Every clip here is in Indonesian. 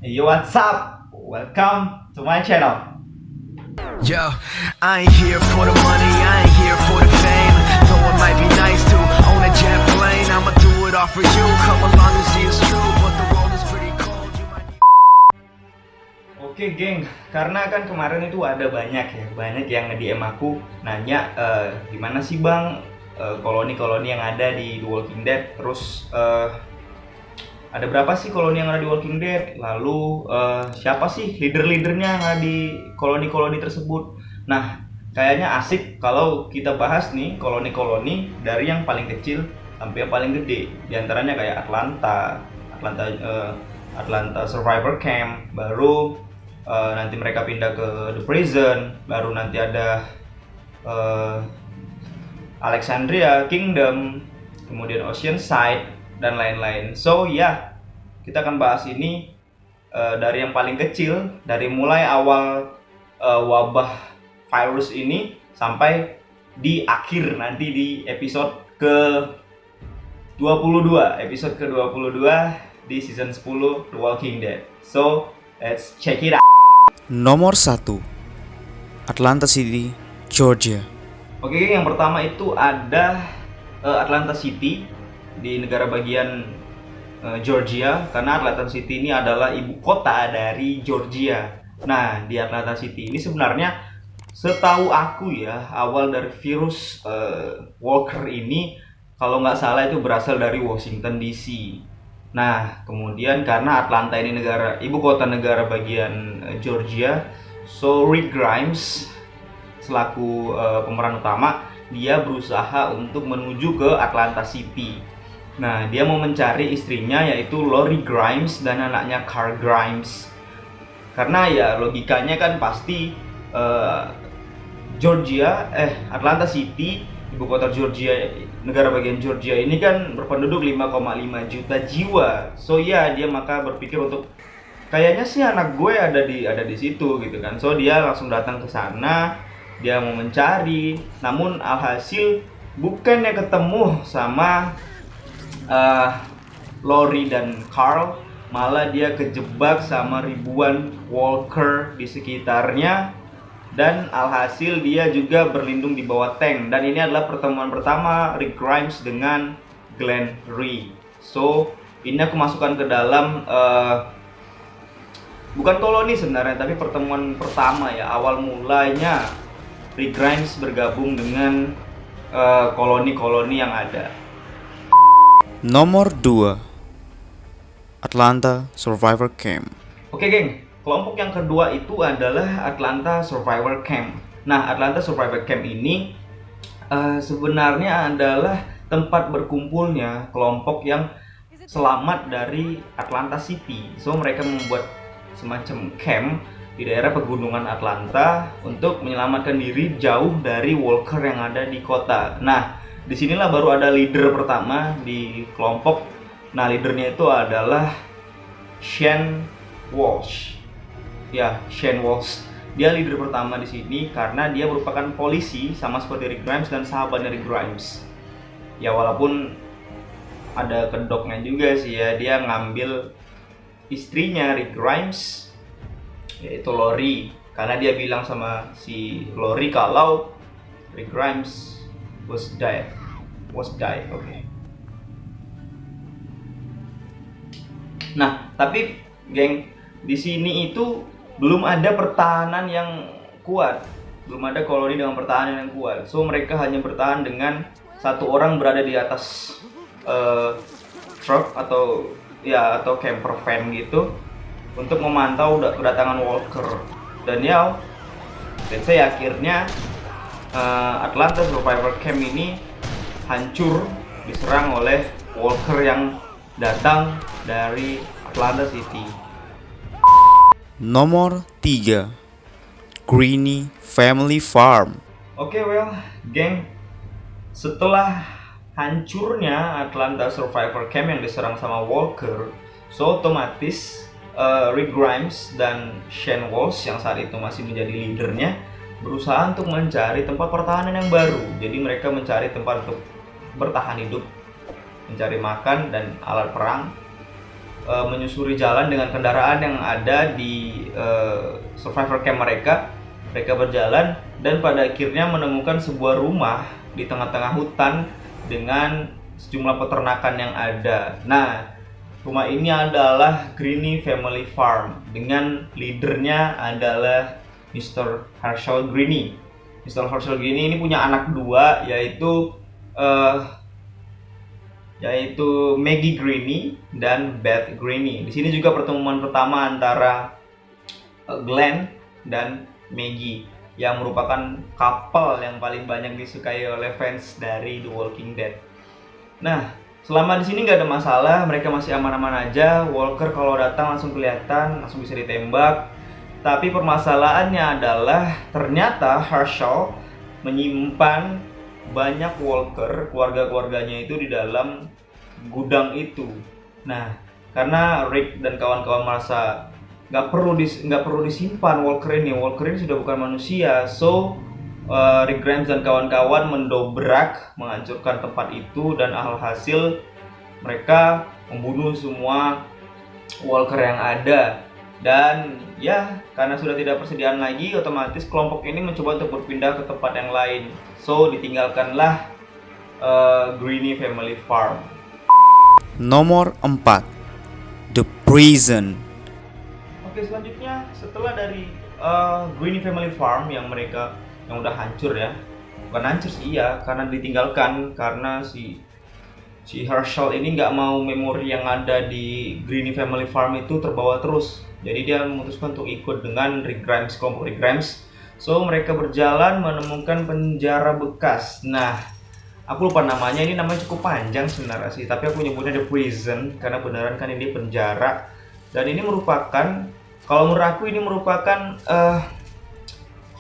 Yo, what's up? Welcome to my channel. Yo, I ain't here for the money, I ain't here for the fame. Though it might be nice to own a jet plane, I'ma do it all for you. Come along and see it's true, but the world is pretty cold. You might need... Oke, geng, karena kan kemarin itu ada banyak yang nge-DM aku nanya gimana sih bang koloni-koloni yang ada di The Walking Dead. Terus ada berapa sih koloni yang ada di Walking Dead? Lalu siapa sih leader-leadernya yang ada di koloni-koloni tersebut? Nah, kayaknya asik kalau kita bahas nih koloni-koloni dari yang paling kecil sampai yang paling gede. Di antaranya kayak Atlanta Survivor Camp, baru nanti mereka pindah ke The Prison, baru nanti ada Alexandria Kingdom, kemudian Oceanside dan lain-lain. So ya, kita akan bahas ini dari yang paling kecil, dari mulai awal wabah virus ini sampai di akhir nanti di episode episode ke-22 di season 10 The Walking Dead. So, let's check it out. Nomor 1, Atlanta City, Georgia. Oke, yang pertama itu ada Atlanta City di negara bagian Georgia, karena Atlanta City ini adalah ibu kota dari Georgia. Nah, di Atlanta City ini sebenarnya setahu aku ya, awal dari virus Walker ini kalau nggak salah itu berasal dari Washington DC. Nah, kemudian karena Atlanta ini ibu kota negara bagian Georgia, so Rick Grimes selaku pemeran utama, dia berusaha untuk menuju ke Atlanta City. Nah, dia mau mencari istrinya yaitu Lori Grimes dan anaknya Carl Grimes. Karena ya logikanya kan pasti Atlanta City, ibu kota Georgia, negara bagian Georgia ini kan berpenduduk 5,5 juta jiwa. So ya, dia maka berpikir untuk kayaknya sih anak gue ada di situ gitu kan. So dia langsung datang ke sana, dia mau mencari. Namun alhasil bukannya ketemu sama Lori dan Carl, malah dia kejebak sama ribuan walker di sekitarnya. Dan alhasil dia juga berlindung di bawah tank. Dan ini adalah pertemuan pertama Rick Grimes dengan Glenn Rhee. So, ini aku masukkan ke dalam bukan koloni sebenarnya, tapi pertemuan pertama ya. Awal mulanya Rick Grimes bergabung dengan koloni-koloni yang ada. Nomor 2, Atlanta Survivor Camp. Oke, geng. Kelompok yang kedua itu adalah Atlanta Survivor Camp. Nah, Atlanta Survivor Camp ini sebenarnya adalah tempat berkumpulnya kelompok yang selamat dari Atlanta City. So, mereka membuat semacam camp di daerah pegunungan Atlanta untuk menyelamatkan diri jauh dari walker yang ada di kota. Nah, disinilah baru ada leader pertama di kelompok. Nah, leadernya itu adalah Shane Walsh. Ya, Shane Walsh. Dia leader pertama di sini karena dia merupakan polisi sama seperti Rick Grimes dan sahabatnya Rick Grimes. Ya, walaupun ada kedoknya juga sih ya, dia ngambil istrinya Rick Grimes yaitu Lori, karena dia bilang sama si Lori kalau Rick Grimes was died. Oke. Nah, tapi geng, di sini itu belum ada pertahanan yang kuat, belum ada koloni dengan pertahanan yang kuat. So mereka hanya bertahan dengan satu orang berada di atas truck atau camper van gitu untuk memantau kedatangan walker. Dan ya, let's say akhirnya Atlanta Survivor Camp ini hancur diserang oleh walker yang datang dari Atlanta City. Nomor 3, Greeny Family Farm. Oke, geng, setelah hancurnya Atlanta Survivor Camp yang diserang sama walker, so otomatis Rick Grimes dan Shane Walsh yang saat itu masih menjadi leadernya berusaha untuk mencari tempat pertahanan yang baru. Jadi mereka mencari tempat untuk bertahan hidup, mencari makan dan alat perang. menyusuri jalan dengan kendaraan yang ada di survivor camp mereka. Mereka berjalan dan pada akhirnya menemukan sebuah rumah di tengah-tengah hutan dengan sejumlah peternakan yang ada. Nah, rumah ini adalah Greeny Family Farm dengan leadernya adalah Mr. Herschel Greeny. Mr. Herschel Greeny ini punya anak dua, yaitu Maggie Greeny dan Beth Greeny. Di sini juga pertemuan pertama antara Glenn dan Maggie yang merupakan couple yang paling banyak disukai oleh fans dari The Walking Dead. Nah, selama di sini nggak ada masalah, mereka masih aman-aman aja. Walker kalau datang langsung kelihatan, langsung bisa ditembak. Tapi permasalahannya adalah ternyata Herschel menyimpan banyak Walker, keluarga-keluarganya itu di dalam gudang itu. Nah, karena Rick dan kawan-kawan merasa nggak perlu disimpan Walker ini sudah bukan manusia. So Rick Grimes dan kawan-kawan mendobrak, menghancurkan tempat itu, dan alhasil mereka membunuh semua Walker yang ada. Dan ya, karena sudah tidak persediaan lagi, otomatis kelompok ini mencoba untuk berpindah ke tempat yang lain. So, ditinggalkanlah Greeny Family Farm. Nomor 4. The Prison. Oke, selanjutnya setelah dari Greeny Family Farm yang udah hancur ya. Bukan hancur sih ya, karena ditinggalkan karena si Herschel ini nggak mau memori yang ada di Greeny Family Farm itu terbawa terus. Jadi dia memutuskan untuk ikut dengan Rick Grimes, kelompok Rick Grimes. So mereka berjalan menemukan penjara bekas. Nah, aku lupa namanya, ini namanya cukup panjang sebenarnya sih, tapi aku nyebutnya The Prison karena beneran kan ini penjara. Dan ini merupakan, kalau menurut aku ini merupakan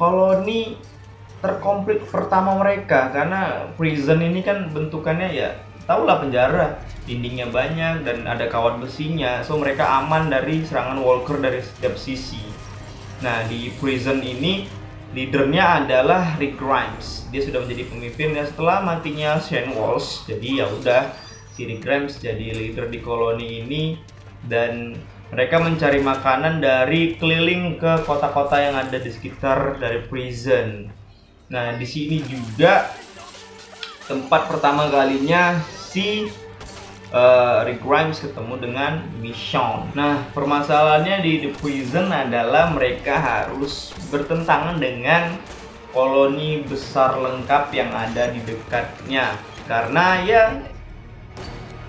koloni terkomplit pertama mereka, karena prison ini kan bentukannya ya tahulah penjara, dindingnya banyak dan ada kawat besinya, so mereka aman dari serangan Walker dari setiap sisi. Nah, di prison ini leadernya adalah Rick Grimes. Dia sudah menjadi pemimpin ya setelah matinya Shane Walsh. Jadi ya udah, si Rick Grimes jadi leader di koloni ini, dan mereka mencari makanan dari keliling ke kota-kota yang ada di sekitar dari prison. Nah, di sini juga tempat pertama kalinya si Rick Grimes ketemu dengan Michonne. Nah, permasalahannya di The Prison adalah mereka harus bertentangan dengan koloni besar lengkap yang ada di dekatnya. Karena ya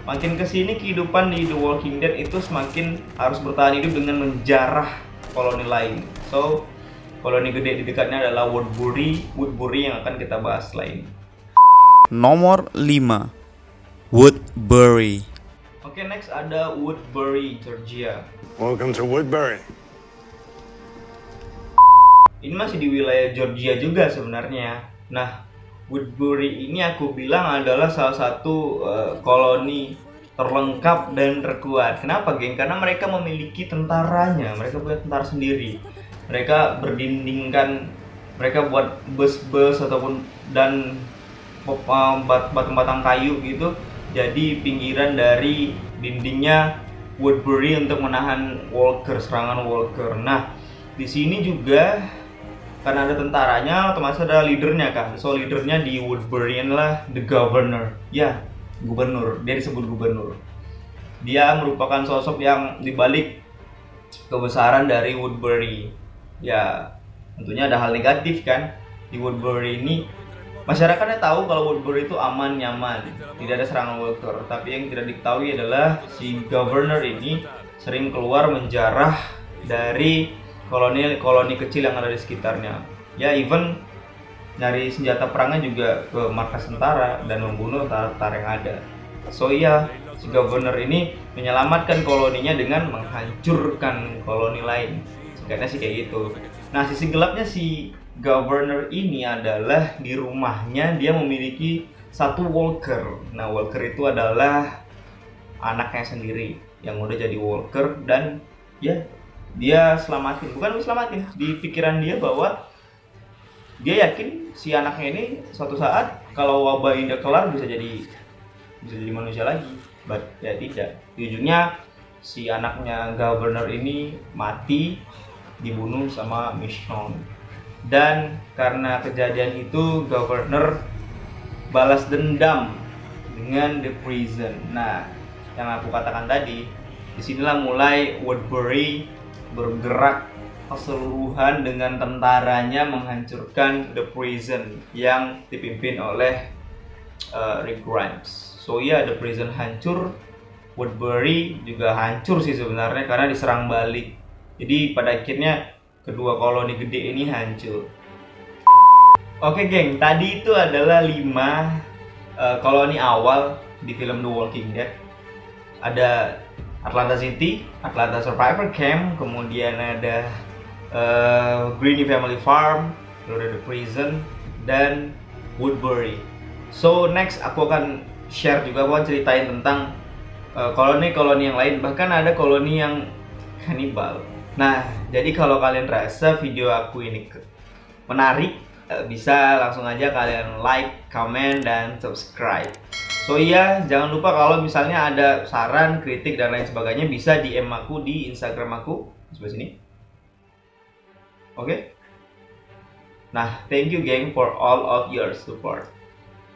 makin kesini kehidupan di The Walking Dead itu semakin harus bertahan hidup dengan menjarah koloni lain. So, koloni gede di dekatnya adalah Woodbury yang akan kita bahas lain. Nomor 5. Woodbury. Oke, next ada Woodbury, Georgia. Welcome to Woodbury. Ini masih di wilayah Georgia juga sebenarnya. Nah, Woodbury ini aku bilang adalah salah satu koloni terlengkap dan terkuat. Kenapa, geng? Karena mereka memiliki tentaranya, mereka punya tentara sendiri. Mereka berdindingkan, mereka buat bus-bus ataupun dan batang-batang kayu gitu, jadi pinggiran dari dindingnya Woodbury untuk menahan Walker, serangan Walker. Nah, di sini juga karena ada tentaranya, otomatis ada leadernya kan. So leadernya di Woodbury adalah the governor. Ya, gubernur. Dia disebut gubernur. Dia merupakan sosok yang dibalik kebesaran dari Woodbury. Ya, tentunya ada hal negatif kan di Woodbury ini. Masyarakatnya tahu kalau Woodbury itu aman, nyaman, tidak ada serangan Walker. Tapi yang tidak diketahui adalah si governor ini sering keluar menjarah dari koloni kecil yang ada di sekitarnya. Ya, even nyari senjata perangnya juga ke markas tentara dan membunuh tentara yang ada. So iya, si governor ini menyelamatkan koloninya dengan menghancurkan koloni lain. Singkatnya sih kayak gitu. Nah, sisi gelapnya si governor ini adalah di rumahnya dia memiliki satu Walker. Nah, Walker itu adalah anaknya sendiri yang udah jadi Walker, dan ya dia bukan selamatin, di pikiran dia bahwa dia yakin si anaknya ini suatu saat kalau wabah ini udah kelar bisa jadi manusia lagi. But ya tidak. Di ujungnya si anaknya governor ini mati dibunuh sama Michonne. Dan karena kejadian itu governor balas dendam dengan The Prison. Nah, yang aku katakan tadi, disinilah mulai Woodbury bergerak keseluruhan dengan tentaranya menghancurkan The Prison yang dipimpin oleh Rick Grimes. So ya, The Prison hancur, Woodbury juga hancur sih sebenarnya karena diserang balik. Jadi pada akhirnya kedua koloni gede ini hancur. Oke geng, tadi itu adalah 5 koloni awal di film The Walking Dead. Ada Atlanta City, Atlanta Survivor Camp, kemudian ada Greeny Family Farm, lalu ada The Prison, dan Woodbury. So next aku akan share juga, aku akan ceritain tentang koloni-koloni yang lain, bahkan ada koloni yang kanibal. Nah, jadi kalau kalian rasa video aku ini menarik, bisa langsung aja kalian like, comment, dan subscribe. So iya, jangan lupa kalau misalnya ada saran, kritik, dan lain sebagainya bisa DM aku di Instagram aku sebelah sini. Oke? Nah, thank you geng for all of your support.